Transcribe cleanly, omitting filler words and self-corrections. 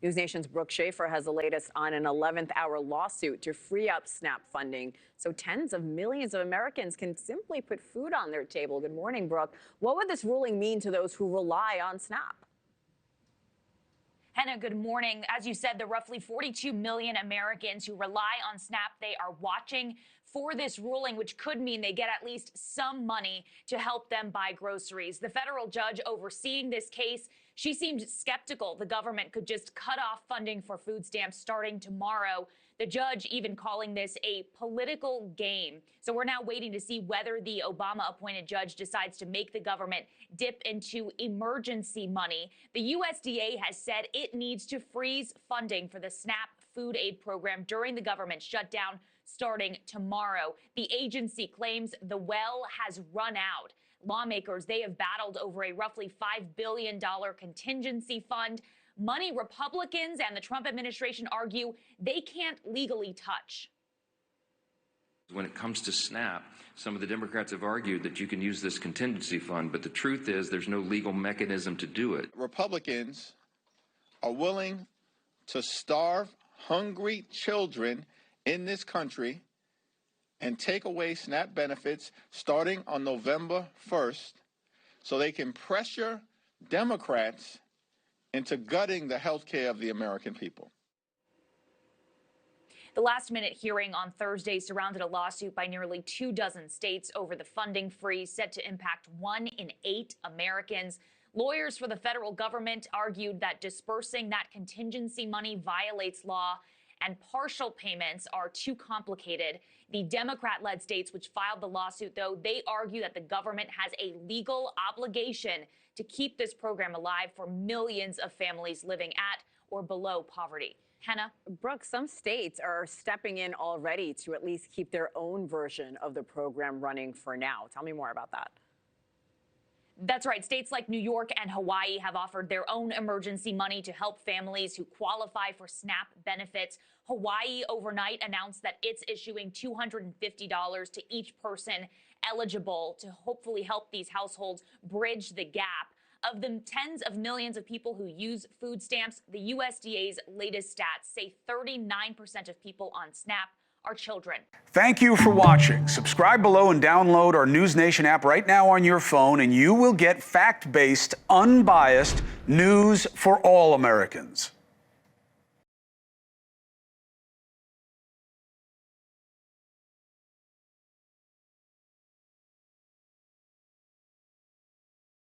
NewsNation's Brooke Shafer has the latest on an 11th-hour lawsuit to free up SNAP funding so tens of millions of Americans can simply put food on their table. Good morning, Brooke. What would this ruling mean to those who rely on SNAP? Henna, good morning. As you said, the roughly 42 million Americans who rely on SNAP, they are watching for this ruling, which could mean they get at least some money to help them buy groceries. The federal judge overseeing this case, she seemed skeptical the government could just cut off funding for food stamps starting tomorrow. The judge even calling this a political game. So we're now waiting to see whether the Obama-appointed judge decides to make the government dip into emergency money. The USDA has said it needs to freeze funding for the SNAP food aid program during the government shutdown starting tomorrow. The agency claims the well has run out. Lawmakers, they have battled over a roughly $5 billion contingency fund, money Republicans and the Trump administration argue they can't legally touch. When it comes to SNAP, some of the Democrats have argued that you can use this contingency fund, but the truth is there's no legal mechanism to do it. Republicans are willing to starve hungry children in this country and take away SNAP benefits starting on November 1st so they can pressure Democrats into gutting the health care of the American people. The last-minute hearing on Thursday surrounded a lawsuit by nearly 24 states over the funding freeze set to impact 1 in 8 Americans. Lawyers for the federal government argued that dispersing that contingency money violates law and partial payments are too complicated. The Democrat-led states which filed the lawsuit, though, they argue that the government has a legal obligation to keep this program alive for millions of families living at or below poverty. Henna? Brooke, some states are stepping in already to at least keep their own version of the program running for now. Tell me more about that. That's right. States like New York and Hawaii have offered their own emergency money to help families who qualify for SNAP benefits. Hawaii overnight announced that it's issuing $250 to each person eligible to hopefully help these households bridge the gap. Of the tens of millions of people who use food stamps, the USDA's latest stats say 39% of people on SNAP are children. Thank you for watching. Subscribe below and download our NewsNation app right now on your phone, and you will get fact-based, unbiased news for all Americans.